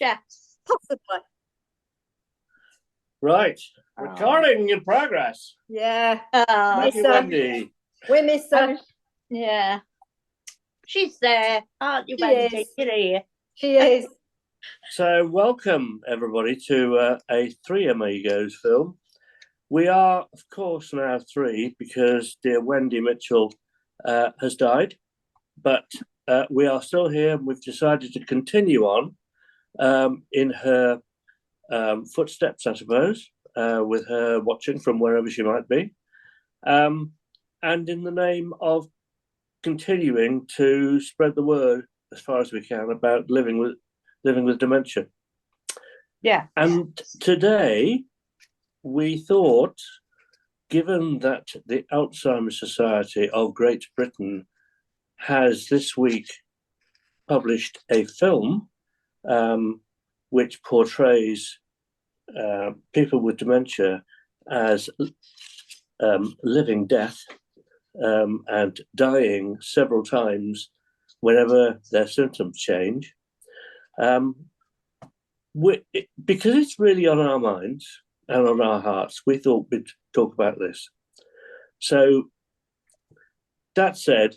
Yes. Possibly. Right. Recording in progress. Yeah. Thank you, Wendy. We miss her. Yeah. She's there, aren't you, She Wendy? is. You're here. She is. So welcome, everybody, to a Three Amigos film. We are, of course, now three because dear Wendy Mitchell has died. But we are still here and we've decided to continue on in her footsteps, I suppose, with her watching from wherever she might be. And in the name of continuing to spread the word as far as we can about living with dementia. Yeah. And today we thought, given that the Alzheimer Society of Great Britain has this week published a film which portrays people with dementia as living death and dying several times whenever their symptoms change. Because it's really on our minds and on our hearts, we thought we'd talk about this. So that said,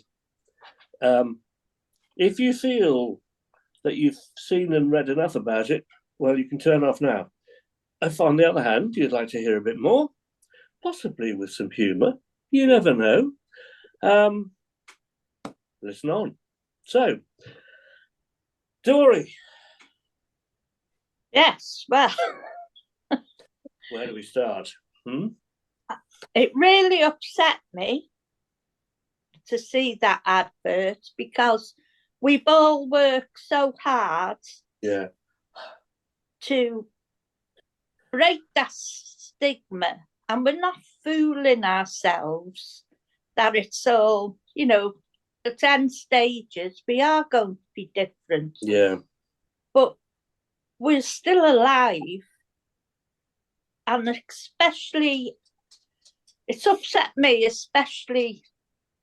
if you feel that you've seen and read enough about it, well, you can turn off now. If, on the other hand, you'd like to hear a bit more, possibly with some humour, you never know, listen on. So, Dory. Yes, well. Where do we start? It really upset me to see that advert because we've all worked so hard to break that stigma, and we're not fooling ourselves that it's all, at end stages we are going to be different. Yeah. But we're still alive, and especially it's upset me, especially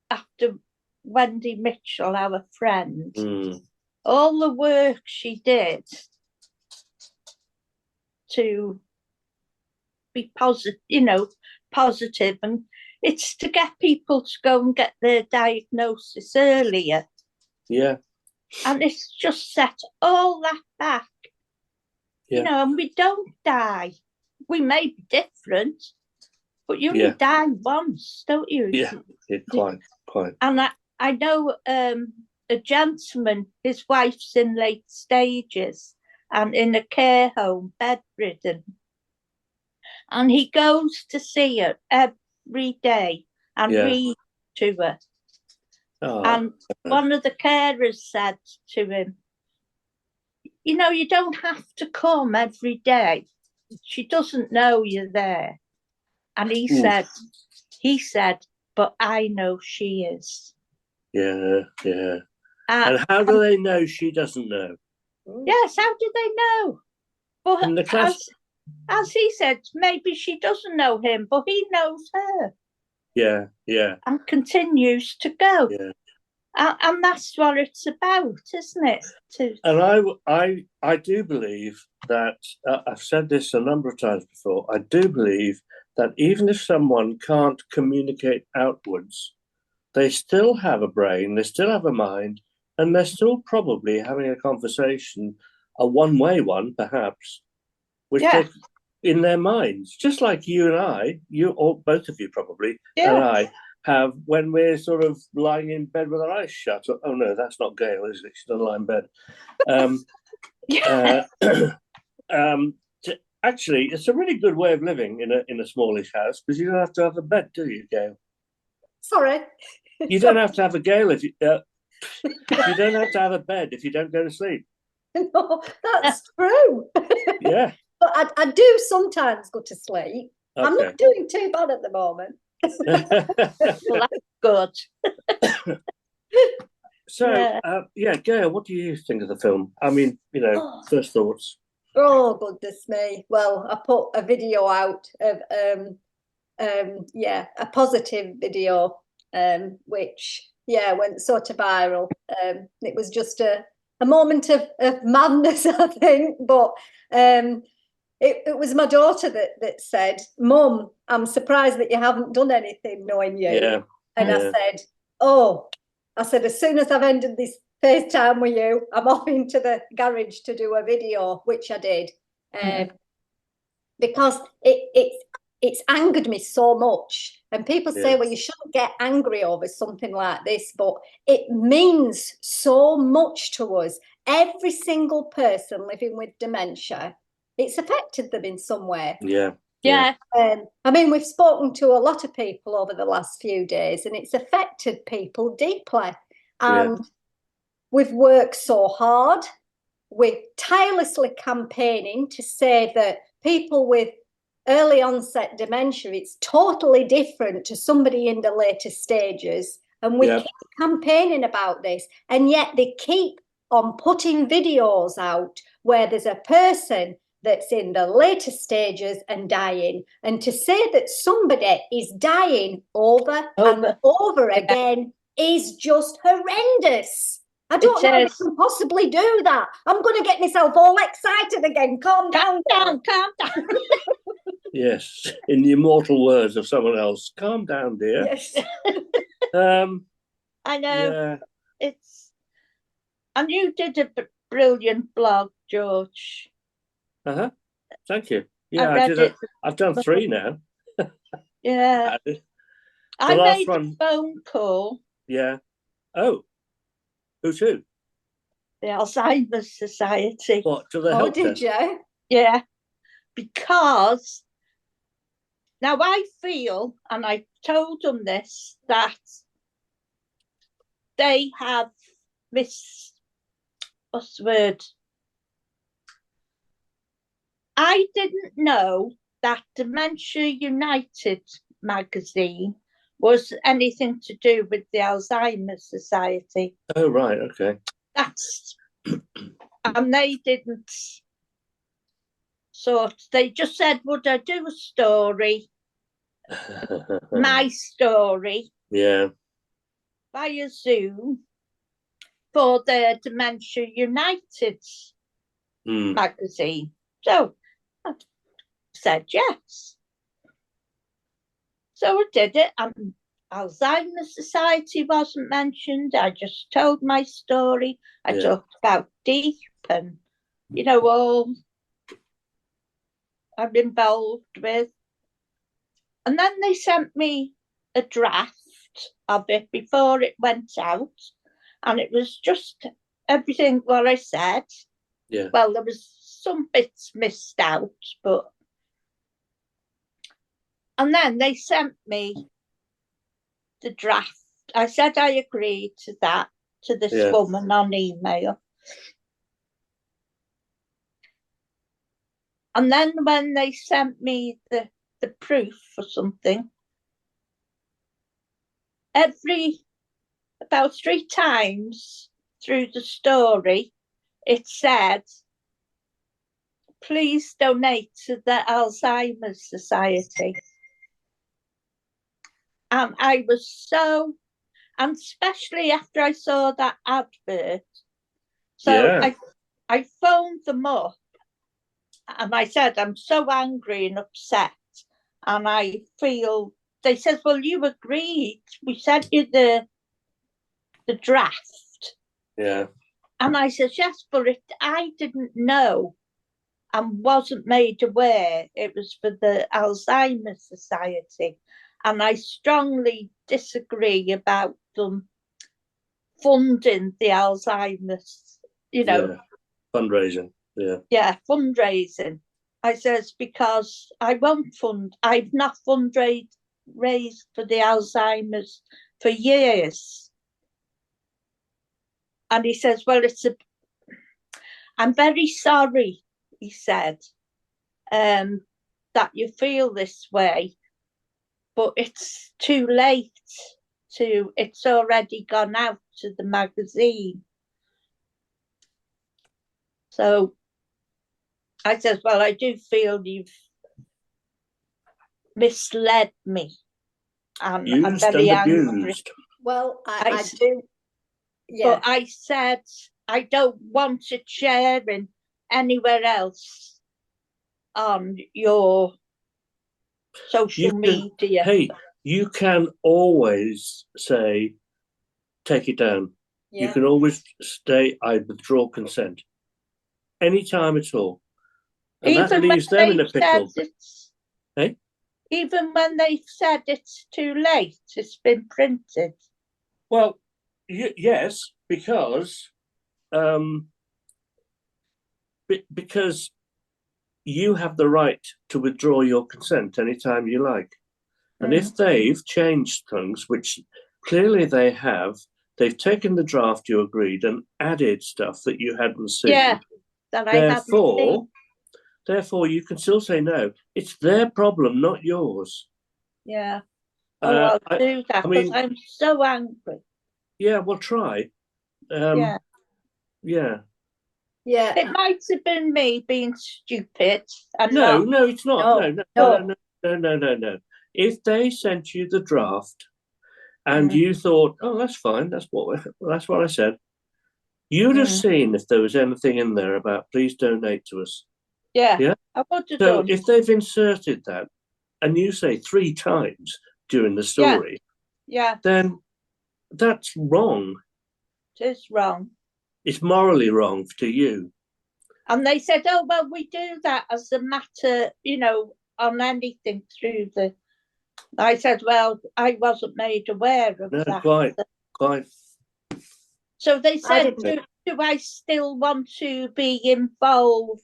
after Wendy Mitchell, our friend, all the work she did to be positive, and it's to get people to go and get their diagnosis earlier. Yeah. And it's just set all that back, and we don't die. We may be different, but you only die once, don't you? Yeah, quite. And I know a gentleman, his wife's in late stages and in a care home, bedridden. And he goes to see her every day and read to her. Oh, and one of the carers said to him, you don't have to come every day. She doesn't know you're there. And he said, but I know she is. Yeah. And how do they know she doesn't know? Yes, how do they know? But in the class, as he said, maybe she doesn't know him, but he knows her. Yeah. And continues to go. Yeah. And that's what it's about, isn't it? And I do believe that, I've said this a number of times before, I do believe that even if someone can't communicate outwards, they still have a brain, they still have a mind, and they're still probably having a conversation, a one-way one, perhaps, which they, in their minds, just like you and I, or both of you probably, and I, have when we're sort of lying in bed with our eyes shut. Oh no, that's not Gail, is it? She doesn't lie in bed. Actually, it's a really good way of living in a smallish house because you don't have to have a bed, do you, Gail? Sorry. You don't have to have a Gail if you. You don't have to have a bed if you don't go to sleep. No, that's true. Yeah. But I do sometimes go to sleep. Okay. I'm not doing too bad at the moment. Well, that's good. So, Gail, what do you think of the film? I mean, first thoughts. Oh, goodness me. Well, I put a video out of, a positive video, which, went sort of viral. It was just a a moment of madness, I think. But it was my daughter that said, "Mum, I'm surprised that you haven't done anything knowing you." Yeah. And I said, "Oh," I said, "as soon as I've ended this FaceTime with you, I'm off into the garage to do a video," which I did. Because it's angered me so much. And people say, well, you shouldn't get angry over something like this, but it means so much to us. Every single person living with dementia, it's affected them in some way. Yeah. I mean, we've spoken to a lot of people over the last few days, and it's affected people deeply. And we've worked so hard. We're tirelessly campaigning to say that people with early onset dementia, it's totally different to somebody in the later stages. And we keep campaigning about this, and yet they keep on putting videos out where there's a person that's in the later stages and dying. And to say that somebody is dying over and over again is just horrendous. I don't know how you can possibly do that. I'm going to get myself all excited again. Calm down. Calm down. Yes, in the immortal words of someone else, calm down, dear. Yes. I know. Yeah. And you did a brilliant blog, George. Thank you. Yeah, I did. I've done 3 now. Yeah. I made a phone call. Yeah. Oh. Who to? The Alzheimer's Society. What, to the help did you? Yeah. Because now I feel, and I told them this, that they have what's the word? I didn't know that Dementia United magazine was anything to do with the Alzheimer's Society. Oh, right, okay. And they didn't they just said, would I do a story, my story, via Zoom for the Dementia United magazine. So I said yes. So I did it, and Alzheimer's Society wasn't mentioned. I just told my story. I talked about deep and, all I'm involved with. And then they sent me a draft of it before it went out. And it was just everything what I said. Yeah. Well, there was some bits missed out, but... And then they sent me the draft. I said I agreed to that, to this woman on email. And then when they sent me the proof or something, about 3 times through the story, it said, please donate to the Alzheimer's Society. And I was so, and especially after I saw that advert. So I phoned them up and I said, I'm so angry and upset. And I feel, they said, well, you agreed. We sent you the draft. Yeah. And I said, yes, but I didn't know and wasn't made aware it was for the Alzheimer's Society. And I strongly disagree about them funding the Alzheimer's, fundraising. Yeah, fundraising. I says, because I've not fundraised for the Alzheimer's for years. And he says, well, I'm very sorry, he said, that you feel this way, but it's too late it's already gone out to the magazine. So I said, well, I do feel you've misled me. And I'm very angry. Well, I do. Yeah. But I said, I don't want it sharing anywhere else on your social media. Hey, you can always say, take it down. You can always say, I withdraw consent. Anytime at all. And that leaves them in a pickle. Hey? Even when they've said it's too late, it's been printed. Well, yes, because you have the right to withdraw your consent anytime you like. And if they've changed things, which clearly they have, they've taken the draft you agreed and added stuff that you hadn't seen. Yeah, that I hadn't seen. Therefore, you can still say no. It's their problem, not yours. Yeah. I'll do that because I'm so angry. Yeah, well, try. Yeah. Yeah. Yeah. It might have been me being stupid. No, it's not. No. If they sent you the draft and you thought, oh, that's fine, that's what I said, you'd have seen if there was anything in there about please donate to us. Yeah. I would have so done. If they've inserted that and you say 3 times during the story, then that's wrong. It is wrong. It's morally wrong to you. And they said, oh, well, we do that as a matter, on anything through the... I said, well, I wasn't made aware of that. Quite. So they said, do I still want to be involved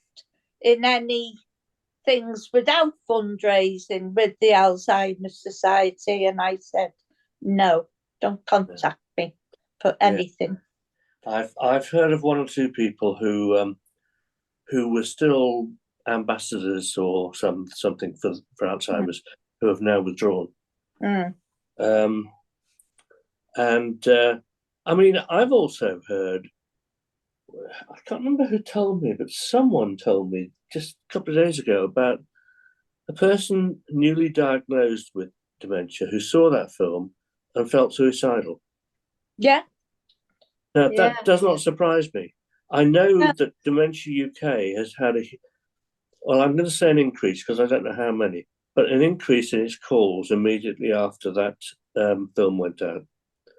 in any things without fundraising with the Alzheimer Society? And I said, no, don't contact me for anything. I've heard of 1 or 2 people who were still ambassadors or something for Alzheimer's who have now withdrawn. I mean, I've also heard, I can't remember who told me, but someone told me just a couple of days ago about a person newly diagnosed with dementia who saw that film and felt suicidal. Yeah. Now, that does not surprise me. I know that Dementia UK has had I'm going to say an increase because I don't know how many, but an increase in its calls immediately after that film went out.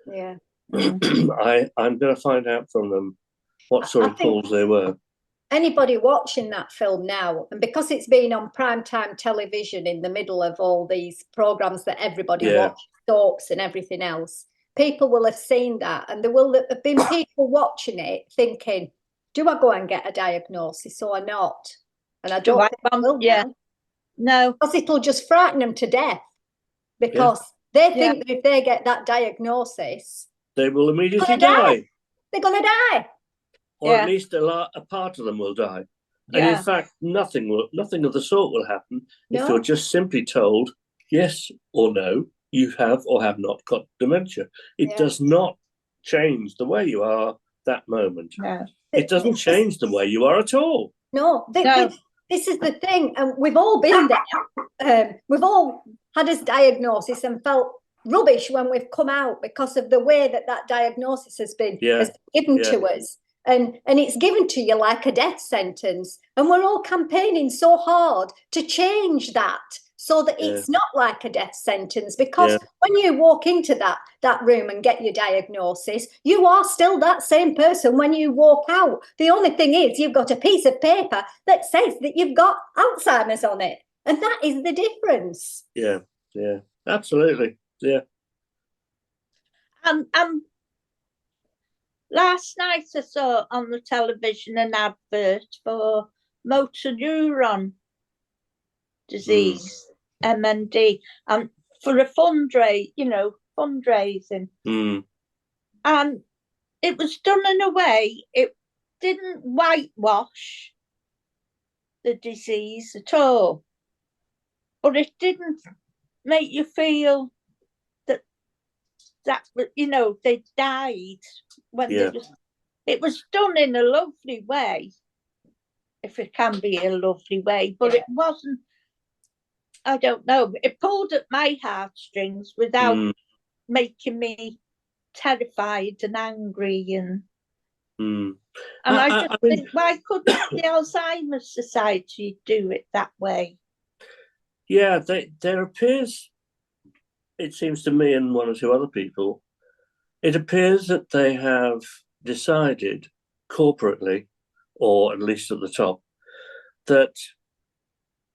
Yeah. I'm going to find out from them what sort of calls they were. Anybody watching that film now, and because it's been on primetime television in the middle of all these programs that everybody watches, soaps and everything else, people will have seen that, and there will have been people watching it thinking, do I go and get a diagnosis or not? And I don't think I will now. No. Because it'll just frighten them to death. Because they think that if they get that diagnosis, they will immediately die. They're going to die. Or at least a part of them will die. And in fact, nothing of the sort will happen if you're just simply told, yes or no, you have or have not got dementia. It does not change the way you are that moment. No. It doesn't change the way you are at all. No. This is the thing. And we've all been there. We've all had a diagnosis and felt rubbish when we've come out because of the way that diagnosis has been given to us. And it's given to you like a death sentence. And we're all campaigning so hard to change that so that it's not like a death sentence. Because when you walk into that room and get your diagnosis, you are still that same person when you walk out. The only thing is you've got a piece of paper that says that you've got Alzheimer's on it. And that is the difference. Yeah, absolutely. Yeah. Last night I saw on the television an advert for motor neuron disease, MND, and for a fundraising. And it was done in a way, it didn't whitewash the disease at all, but it didn't make you feel that they died when it was done in a lovely way, if it can be a lovely way, but it wasn't, I don't know, it pulled at my heartstrings without making me terrified and angry. And Mm. And I just I mean, think, why couldn't the Alzheimer's Society do it that way? yeah, there appears, it seems to me and one or two other people, it appears that they have decided corporately, or at least at the top, that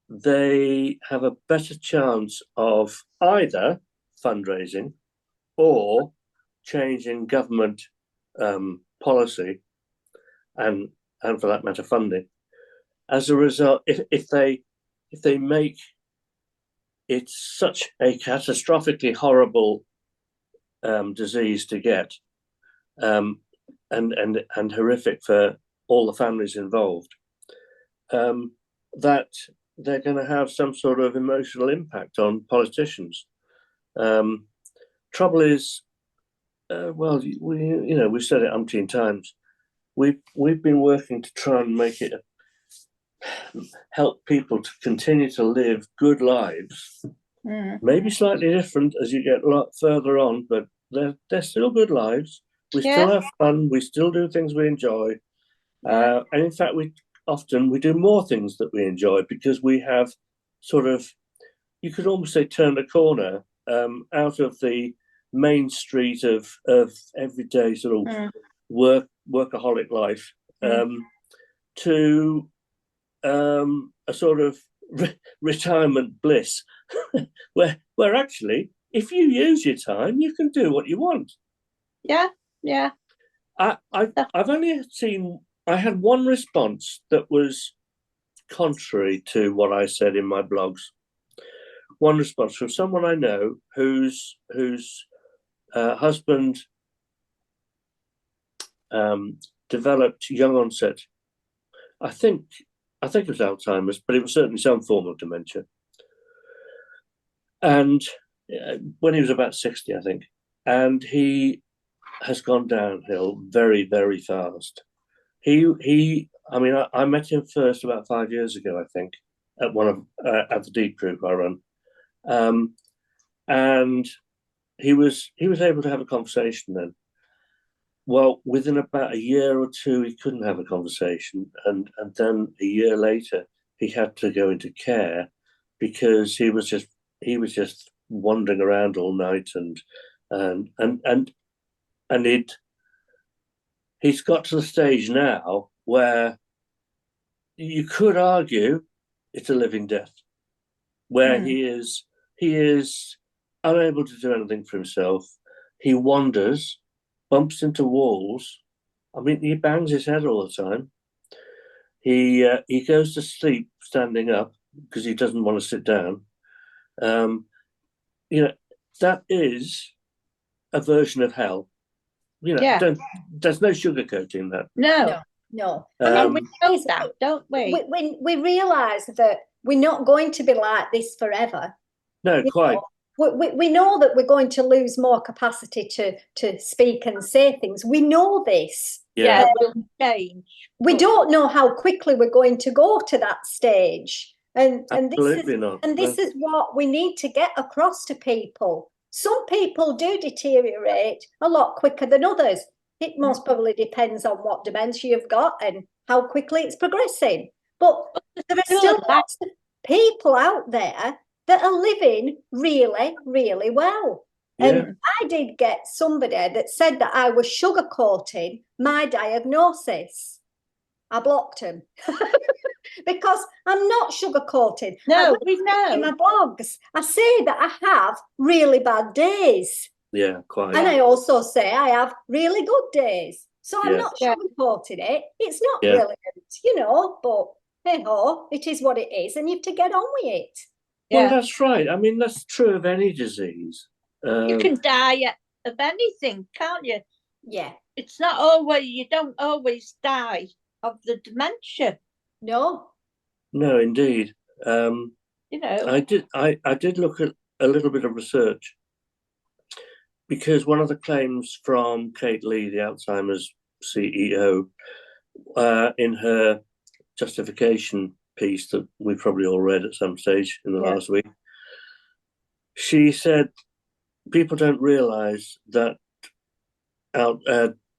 they have a better chance of either fundraising or changing government policy and for that matter funding as a result. If they make it such a catastrophically horrible disease to get, and horrific for all the families involved, that they're going to have some sort of emotional impact on politicians. Trouble is, well, we've said it umpteen times. We've been working to try and make it help people to continue to live good lives. Maybe slightly different as you get a lot further on, but they're still good lives. We still have fun. We still do things we enjoy. And in fact, we do more things that we enjoy because we have sort of, you could almost say, turned a corner out of the main street of everyday sort of workaholic life to a sort of retirement bliss where actually, if you use your time, you can do what you want. Yeah. I've only seen, I had one response that was contrary to what I said in my blogs. One response from someone I know whose husband developed young onset. I think it was Alzheimer's, but it was certainly some form of dementia. And when he was about 60, I think, and he has gone downhill very, very fast. I mean, I met him first about 5 years ago, I think, at one of at the deep group I run, and he was able to have a conversation then. Well, within about a year or two, he couldn't have a conversation, and then a year later, he had to go into care because he was just wandering around all night, and he's got to the stage now where you could argue it's a living death, where he is unable to do anything for himself. He wanders, bumps into walls. I mean, he bangs his head all the time. He goes to sleep standing up because he doesn't want to sit down. That is a version of hell. There's no sugarcoating that. No. And we know that, don't we? We realise that we're not going to be like this forever. No, quite. We know that we're going to lose more capacity to speak and say things. We know this. Yeah, we'll change. We don't know how quickly we're going to go to that stage. And this is what we need to get across to people. Some people do deteriorate a lot quicker than others. It most probably depends on what dementia you've got and how quickly it's progressing. But there are still lots of people out there that are living really, really well. Yeah. And I did get somebody that said that I was sugarcoating my diagnosis. I blocked him because I'm not sugarcoating. No, we know. In my blogs, I say that I have really bad days. Yeah, quite. And I also say I have really good days. So I'm not sugarcoating it. It's not brilliant, but hey ho, it is what it is, and you have to get on with it. Well, that's right. I mean, that's true of any disease. You can die of anything, can't you? Yeah. It's not always, you don't always die of the dementia. No. No, indeed. I did look at a little bit of research, because one of the claims from Kate Lee, the Alzheimer's CEO, in her justification piece that we probably all read at some stage in the last week, she said people don't realise that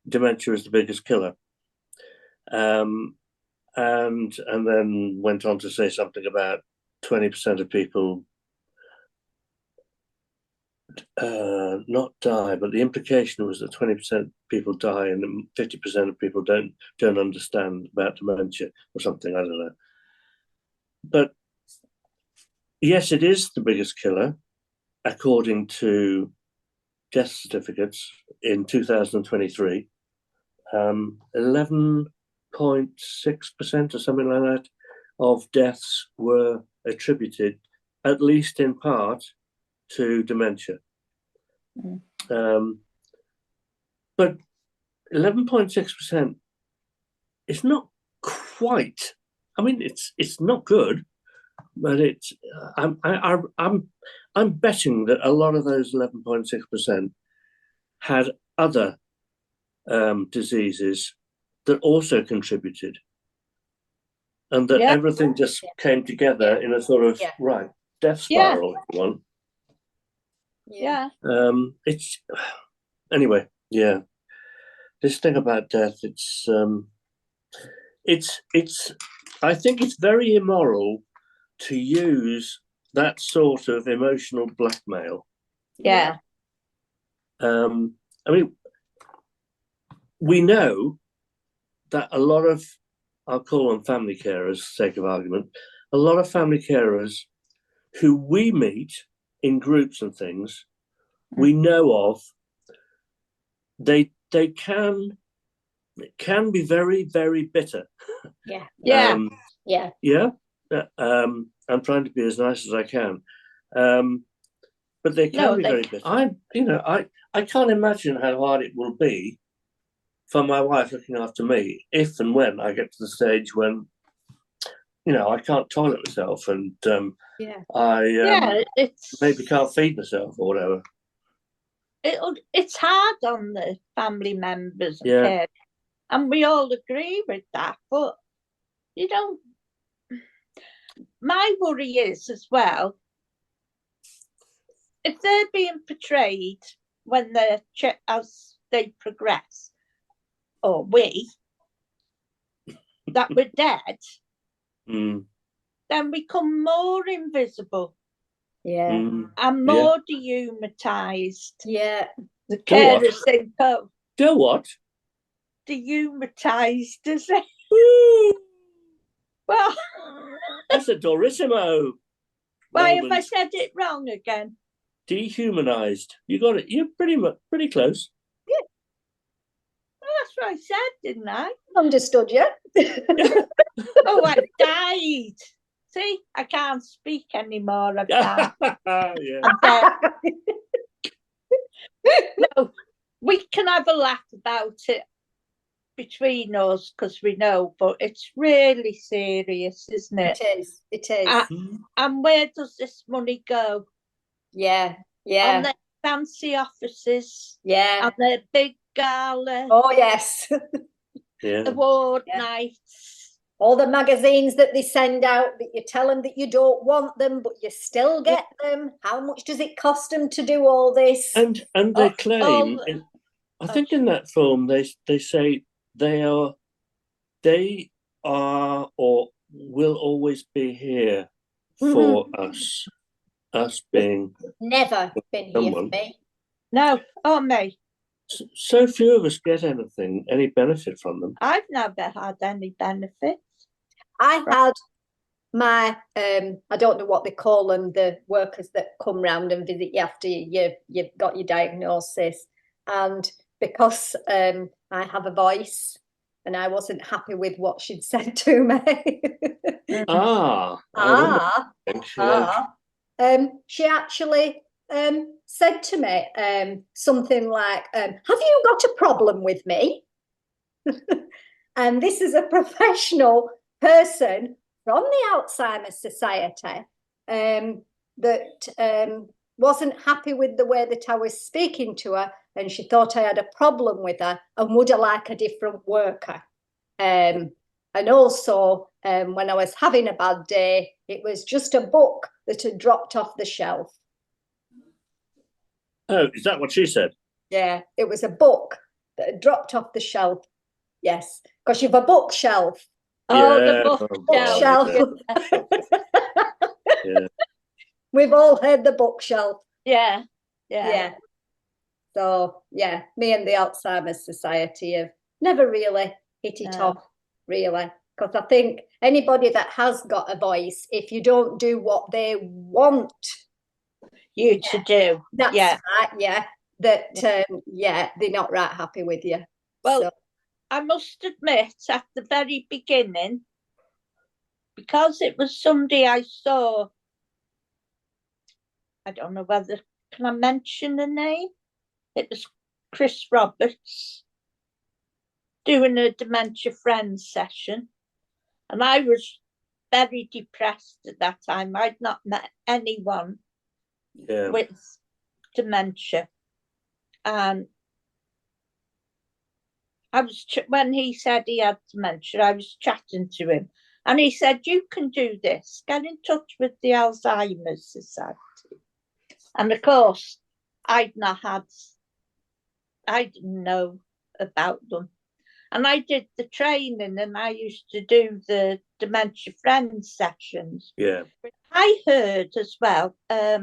dementia is the biggest killer. and then went on to say something about 20% of people not die, but the implication was that 20% of people die and 50% of people don't understand about dementia or something. I don't know. But yes, it is the biggest killer, according to death certificates in 2023. 11.6% or something like that of deaths were attributed, at least in part, to dementia. But 11.6% is not quite. I mean, it's not good, but it's. I'm betting that a lot of those 11.6% had other diseases that also contributed, and that everything just came together in a sort of death spiral. If you want. It's anyway. Yeah, this thing about death. It's. I think it's very immoral to use that sort of emotional blackmail. Yeah. I mean, we know that a lot of, I'll call them family carers, for the sake of argument, a lot of family carers who we meet in groups and things, we know of, they can be very, very bitter. Yeah. I'm trying to be as nice as I can. But they can be very bitter. I can't imagine how hard it will be for my wife looking after me if and when I get to the stage when, I can't toilet myself and I maybe can't feed myself or whatever. It's hard on the family members and care, and we all agree with that. But my worry is as well, if they're being portrayed when they're as they progress, or that we're dead, then we become more invisible. And more dehumanised. The carers think, Go what? Dehumanised, is it? Well, that's a Dorissimo. Why have I said it wrong again? Dehumanised. You got it. You're pretty close. Yeah. Well, that's what I said, didn't I? Understood you. Oh, I died. See, I can't speak anymore. I've died. No, we can have a laugh about it between us because we know, but it's really serious, isn't it? It is. And where does this money go? Yeah. On their fancy offices. Yeah. On their big gala. Oh, yes. Award nights. All the magazines that they send out that you tell them that you don't want them, but you still get them. How much does it cost them to do all this? And they claim, I think in that film, they say they are or will always be here for us. Us being never been here for me. No, me. So few of us get any benefit from them. I've never had any benefits. I had my I don't know what they call them, the workers that come round and visit you after you've got your diagnosis, and because I have a voice and I wasn't happy with what she'd said to me. She actually said to me something like, have you got a problem with me? And this is a professional person from the Alzheimer Society that wasn't happy with the way that I was speaking to her, and she thought I had a problem with her and would have liked a different worker. And also, when I was having a bad day, it was just a book that had dropped off the shelf. Oh, is that what she said? Yeah, it was a book that had dropped off the shelf. Yes, because you've a bookshelf. Oh, the Yeah. bookshelf. Yeah. We've all heard the bookshelf. Yeah. So, yeah, me and the Alzheimer's Society have never really hit it off, really. Because I think anybody that has got a voice, if you don't do what they want you to do, that's right, they're not right happy with you. Well, so. I must admit, at the very beginning, because it was somebody I saw, I don't know whether, can I mention the name? It was Chris Roberts doing a Dementia Friends session. And I was very depressed at that time. I'd not met anyone with dementia. And I was when he said he had dementia, I was chatting to him. And he said, you can do this. Get in touch with the Alzheimer's Society. And of course, I didn't know about them. And I did the training and I used to do the Dementia Friends sessions. Yeah. I heard as well, I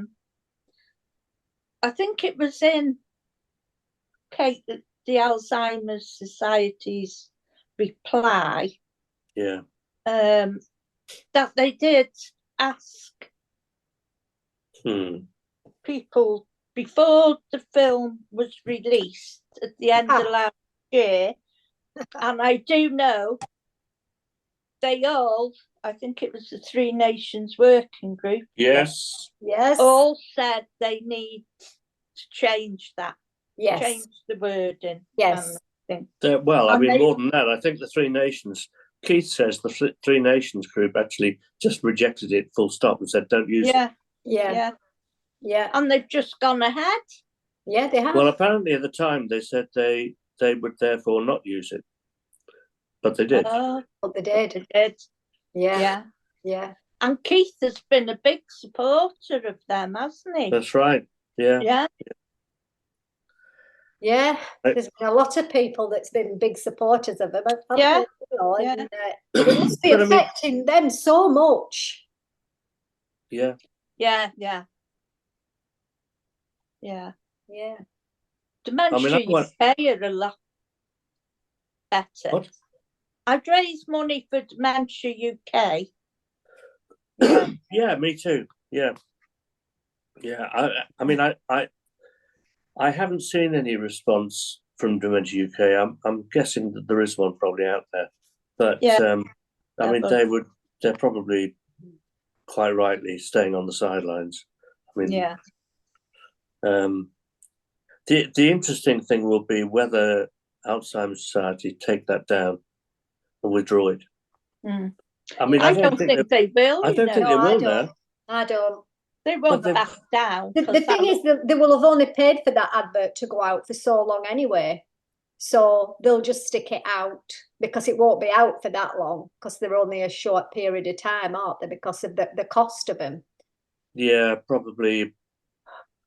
think it was in Kate, the Alzheimer's Society's reply. Yeah. That they did ask people before the film was released at the end of last year. And I do know they all, I think it was the Three Nations Working Group. Yes. All said they need to change that. Yes. Change the wording. Yes. Well, I mean, more than that, I think the Three Nations, Keith says the Three Nations group actually just rejected it full stop and said, don't use it. Yeah. And they've just gone ahead. Yeah, they have. Well, apparently at the time they said they would therefore not use it. But they did. But they did. They did. Yeah. And Keith has been a big supporter of them, hasn't he? That's right. Yeah. There's been a lot of people that's been big supporters of them. It must be affecting them so much. Yeah. Dementia UK are a lot better. What? I'd raise money for Dementia UK. Yeah, me too. Yeah. I mean, I haven't seen any response from Dementia UK. I'm guessing that there is one probably out there, but I mean, they're probably quite rightly staying on the sidelines. I mean, the interesting thing will be whether Alzheimer's Society take that down and withdraw it. I mean, I don't think they will. I don't think they will now. I don't. They won't back down. The thing is that they will have only paid for that advert to go out for so long anyway. So they'll just stick it out because it won't be out for that long because they're only a short period of time, aren't they? Because of the cost of them. Yeah, probably,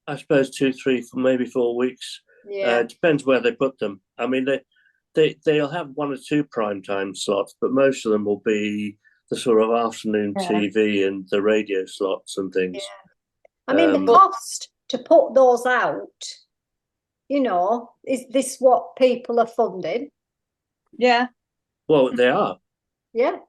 I suppose 2, 3, maybe 4 weeks. Yeah. It depends where they put them. I mean, they'll have 1 or 2 primetime slots, but most of them will be the sort of afternoon TV and the radio slots and things. Yeah. I mean, the cost to put those out, is this what people are funding? Yeah. Well, they are. Yeah.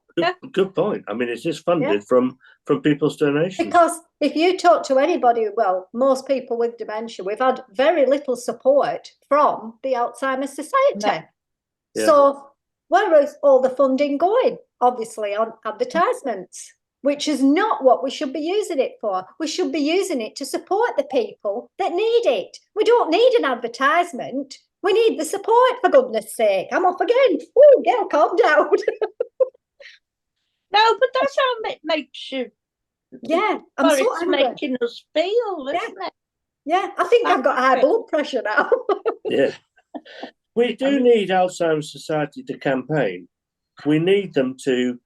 Good point. I mean, it is funded from people's donations. Because if you talk to anybody, well, most people with dementia, we've had very little support from the Alzheimer's Society. No. Yeah. So where is all the funding going? Obviously on advertisements, which is not what we should be using it for. We should be using it to support the people that need it. We don't need an advertisement. We need the support, for goodness sake. I'm off again. Ooh, girl, calm down. No, but that's how it makes you. Yeah, I'm so it's making us feel, isn't it? Yeah, I think I've got high blood pressure now. Yeah. We do need Alzheimer's Society to campaign. We need them to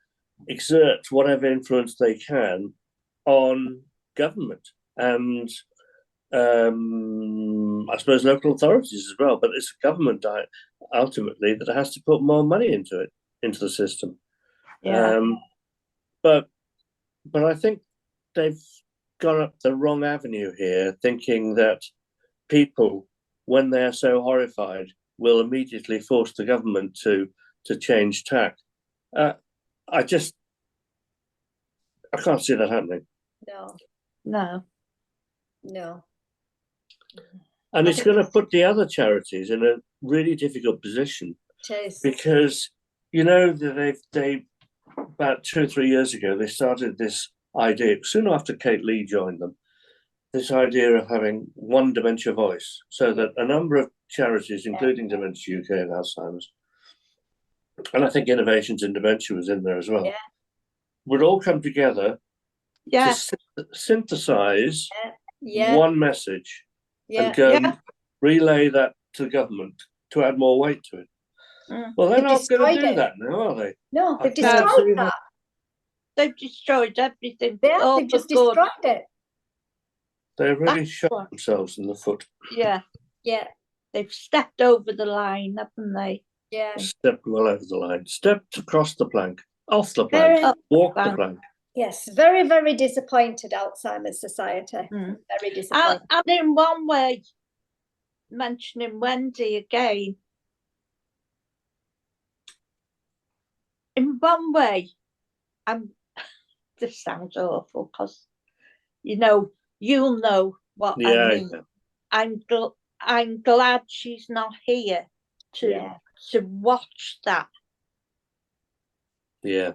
exert whatever influence they can on government and I suppose local authorities as well. But it's government ultimately that has to put more money into it. into the system. Yeah. But I think they've gone up the wrong avenue here, thinking that people, when they're so horrified, will immediately force the government to change tack. I can't see that happening. No. And it's going to put the other charities in a really difficult position, because that they about 2 or 3 years ago they started this idea, soon after Kate Lee joined them, this idea of having one dementia voice, so that a number of charities, including Dementia UK and Alzheimer's, and I think Innovations in Dementia was in there as well, would all come together to synthesize one message and go relay that to the government to add more weight to it. Well, they're not going to do that now, are they? No, they've destroyed that. They've destroyed everything. They've just destroyed it. They've really shot themselves in the foot. Yeah. They've stepped over the line, haven't they? Yeah. Stepped well over the line. Stepped across the plank, off the plank, walked the plank. Yes, very, very disappointed, Alzheimer's Society. Very disappointed. And in one way, mentioning Wendy again, in one way, this sounds awful because, you'll know what I mean. Yeah. I'm glad she's not here to watch that. Yeah.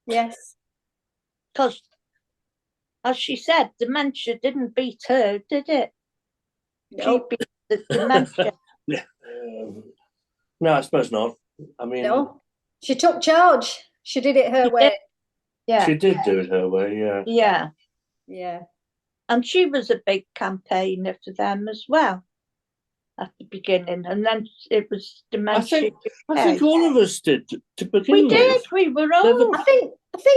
Yes. Because, as she said, dementia didn't beat her, did it? Nope. She beat the dementia. No, I suppose not. I mean, no. She took charge. She did it her way. Yeah. She did do it her way, Yeah. And she was a big campaigner for them as well at the beginning, and then it was dementia. I think all of us did to begin with. We did. We were all. I think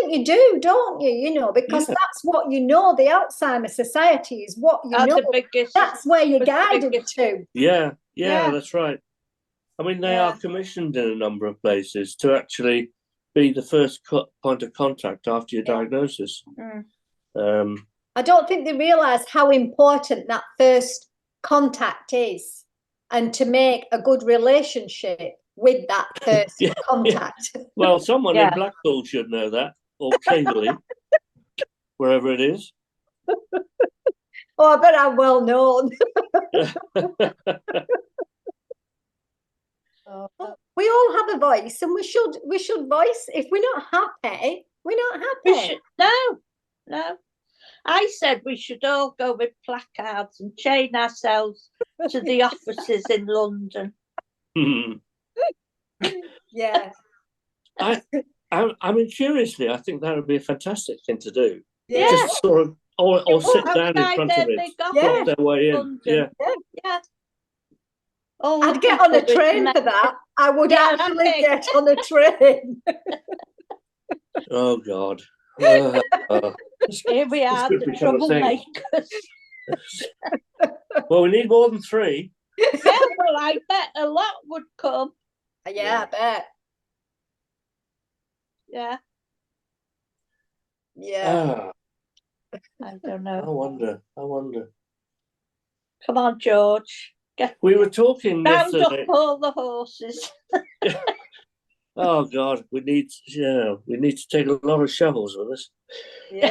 you do, don't you? Because that's what you know. The Alzheimer's Society is what you know. That's where you're guided to. Yeah, that's right. I mean, they are commissioned in a number of places to actually be the first point of contact after your diagnosis. I don't think they realise how important that first contact is, and to make a good relationship with that first contact. Well, someone in Blackpool should know that, or Cleverly, wherever it is. Oh, I bet I'm well known. We all have a voice, and we should voice. If we're not happy, we're not happy. No. I said we should all go with placards and chain ourselves to the offices in London. Yeah. I mean, curiously, I think that would be a fantastic thing to do. Yeah. Just sort of, or sit down in front of it, walk their way in. London. Yeah. Oh, I'd get on a train for that. I would actually get on a train. Oh, God. Here we are, the troublemakers. Well, we need more than 3. Yeah, well, I bet a lot would come. Yeah, I bet. Yeah. Yeah. I don't know. I wonder. Come on, George. We were talking round yesterday. Up all the horses. Oh God, we need to take a lot of shovels with us. Yeah.